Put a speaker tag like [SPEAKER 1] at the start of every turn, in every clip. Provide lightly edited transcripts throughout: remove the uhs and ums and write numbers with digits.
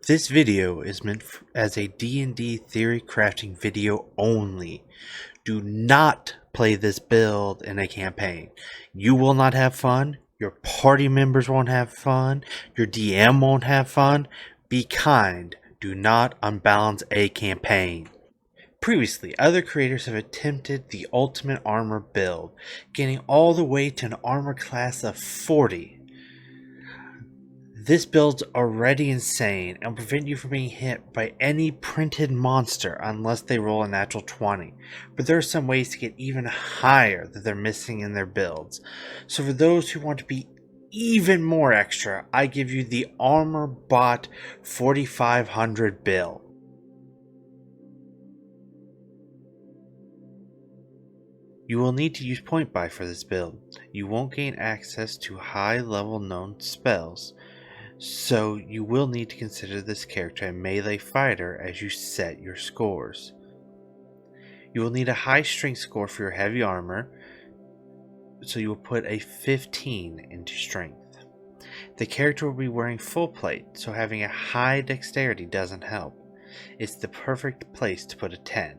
[SPEAKER 1] This video is meant as a D&D theory crafting video only. Do not play this build in a campaign. You will not have fun, your party members won't have fun, your DM won't have fun. Be kind. Do not unbalance a campaign. Previously, other creators have attempted the ultimate armor build, getting all the way to an armor class of 40. This build's already insane and will prevent you from being hit by any printed monster unless they roll a natural 20. But there are some ways to get even higher that they're missing in their builds. So for those who want to be even more extra, I give you the Armor Bot 4500 build. You will need to use point buy for this build. You won't gain access to high level known spells, so you will need to consider this character a melee fighter as you set your scores. You will need a high strength score for your heavy armor, so you will put a 15 into strength. The character will be wearing full plate, so having a high dexterity doesn't help. It's the perfect place to put a 10.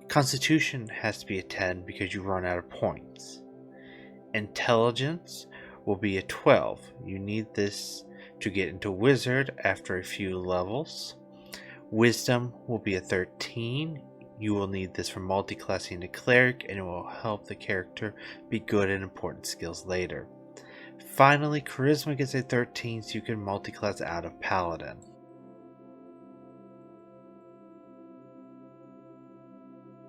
[SPEAKER 1] Constitution has to be a 10 because you run out of points. Intelligence will be a 12. You need this to get into Wizard after a few levels. Wisdom will be a 13. You will need this for multiclassing into Cleric, and it will help the character be good at important skills later. Finally, Charisma gets a 13, so you can multiclass out of Paladin.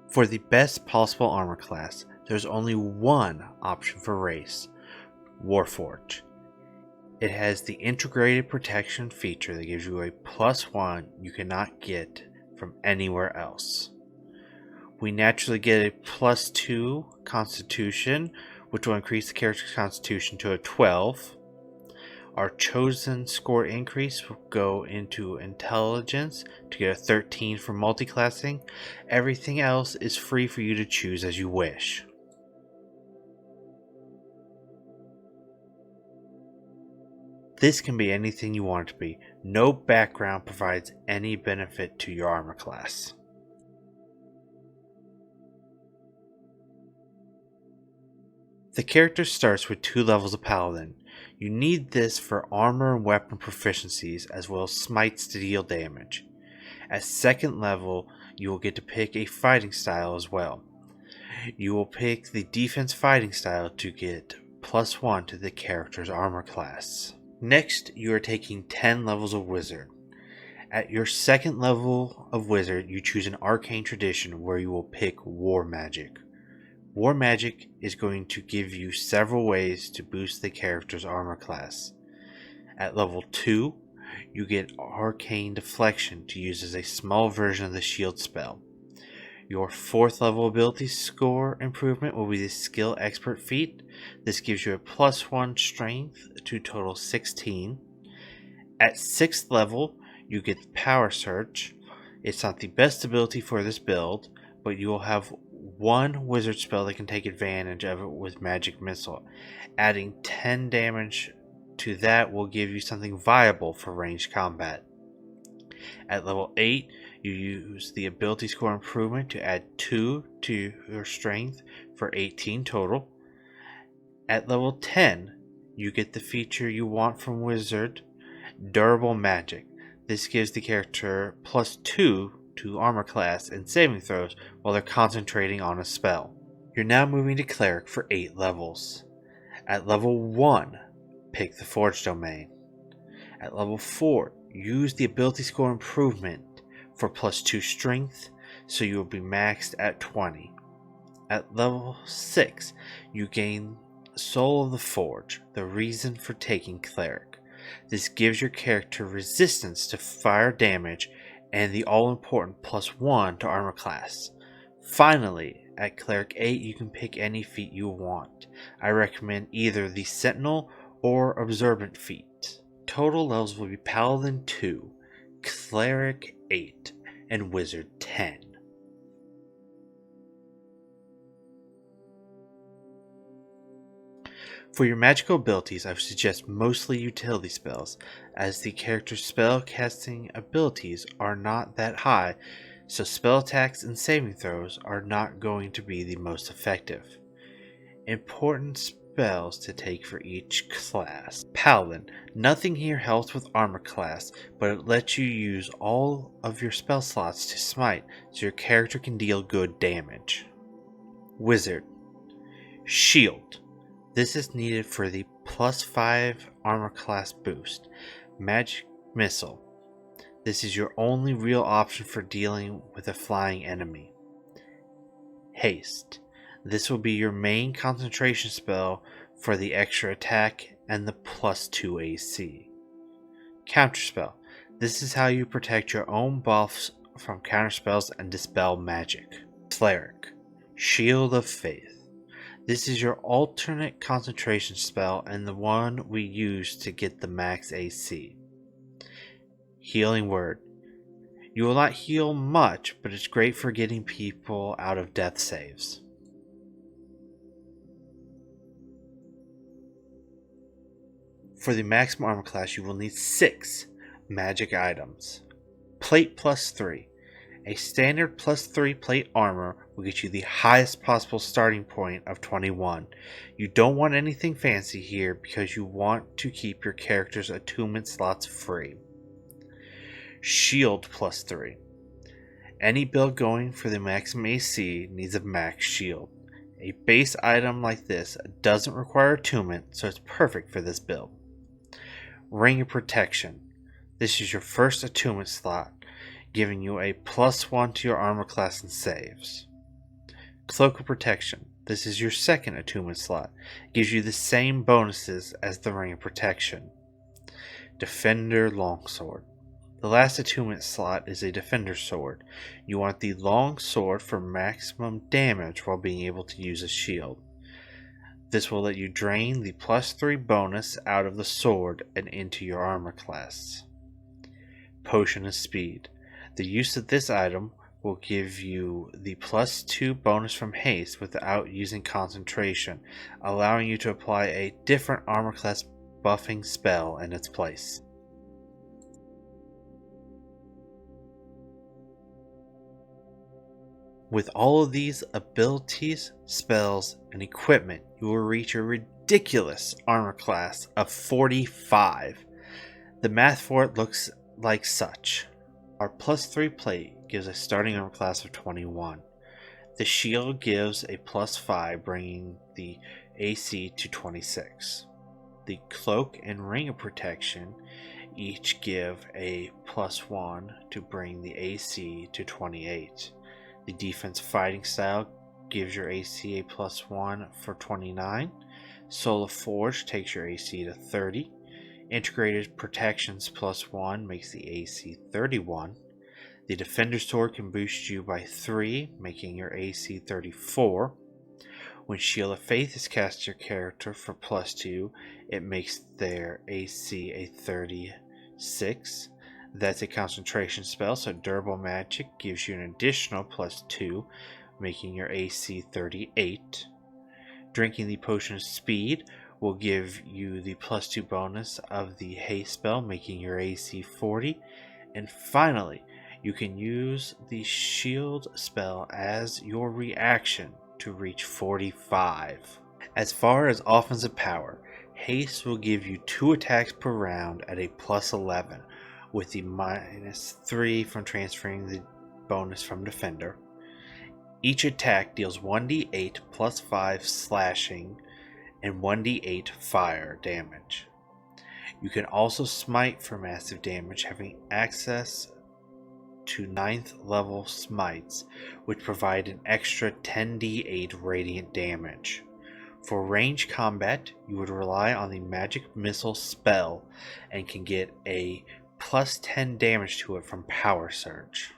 [SPEAKER 1] For the best possible armor class, there's only one option for race: Warforged. It has the integrated protection feature that gives you a +1 you cannot get from anywhere else. We naturally get a +2 Constitution, which will increase the character's Constitution to a 12. Our chosen score increase will go into Intelligence to get a 13 for multiclassing. Everything else is free for you to choose as you wish. This can be anything you want it to be. No background provides any benefit to your armor class. The character starts with 2 levels of Paladin. You need this for armor and weapon proficiencies, as well as smites to deal damage. At 2nd level, you will get to pick a fighting style as well. You will pick the defense fighting style to get +1 to the character's armor class. Next, you are taking 10 levels of Wizard. At your 2nd level of Wizard, you choose an arcane tradition where you will pick War Magic. War Magic is going to give you several ways to boost the character's armor class. At level 2, you get Arcane Deflection to use as a small version of the shield spell. Your 4th level ability score improvement will be the Skill Expert feat. This gives you a +1 strength to total 16. At 6th level, you get Power Surge. It's not the best ability for this build, but you will have one wizard spell that can take advantage of it with Magic Missile. Adding 10 damage to that will give you something viable for ranged combat. At level 8, you use the ability score improvement to add 2 to your strength for 18 total. At level 10, you get the feature you want from Wizard, Durable Magic. This gives the character +2 to armor class and saving throws while they're concentrating on a spell. You're now moving to Cleric for 8 levels. At level 1, pick the Forge Domain. At level 4, use the ability score improvement for +2 strength, so you will be maxed at 20. At level 6, you gain Soul of the Forge, the reason for taking Cleric. This gives your character resistance to fire damage and the all-important +1 to armor class. Finally, at Cleric 8, you can pick any feat you want. I recommend either the Sentinel or Observant feat. Total levels will be Paladin 2, Cleric 8, and Wizard 10. For your magical abilities, I would suggest mostly utility spells, as the character's spell casting abilities are not that high, so spell attacks and saving throws are not going to be the most effective. Important spells to take for each class. Paladin. Nothing here helps with armor class, but it lets you use all of your spell slots to smite, so your character can deal good damage. Wizard. Shield. This is needed for the +5 armor class boost. Magic Missile. This is your only real option for dealing with a flying enemy. Haste. This will be your main concentration spell for the extra attack and the +2 AC. Counterspell. This is how you protect your own buffs from counterspells and dispel magic. Cleric. Shield of Faith. This is your alternate concentration spell and the one we use to get the max AC. Healing Word. You will not heal much, but it's great for getting people out of death saves. For the maximum armor class, you will need 6 magic items. Plate +3. A standard +3 plate armor will get you the highest possible starting point of 21. You don't want anything fancy here because you want to keep your character's attunement slots free. Shield +3. Any build going for the maximum AC needs a max shield. A base item like this doesn't require attunement, so it's perfect for this build. Ring of Protection. This is your first attunement slot, giving you a +1 to your armor class and saves. Cloak of Protection. This is your second attunement slot. Gives you the same bonuses as the Ring of Protection. Defender Longsword. The last attunement slot is a Defender Sword. You want the long sword for maximum damage while being able to use a shield. This will let you drain the +3 bonus out of the sword and into your armor class. Potion of Speed. The use of this item will give you the +2 bonus from haste without using concentration, allowing you to apply a different armor class buffing spell in its place. With all of these abilities, spells, and equipment, you will reach a ridiculous armor class of 45. The math for it looks like such. Our +3 plate gives a starting armor class of 21. The shield gives a +5, bringing the AC to 26. The cloak and ring of protection each give a +1 to bring the AC to 28. The defense fighting style gives your AC a +1 for 29. Soul of Forge takes your AC to 30. Integrated Protections +1 makes the AC 31. The Defender Sword can boost you by 3, making your AC 34. When Shield of Faith is cast to your character for +2, it makes their AC a 36. That's a concentration spell, so Durable Magic gives you an additional +2, making your AC 38. Drinking the Potion of Speed will give you the +2 bonus of the haste spell, making your AC 40. And finally, you can use the shield spell as your reaction to reach 45. As far as offensive power, haste will give you 2 attacks per round at a +11, with the -3 from transferring the bonus from Defender. Each attack deals 1d8 +5 slashing and 1d8 fire damage. You can also smite for massive damage, having access to 9th level smites, which provide an extra 10d8 radiant damage. For range combat, you would rely on the Magic Missile spell and can get a +10 damage to it from Power Surge.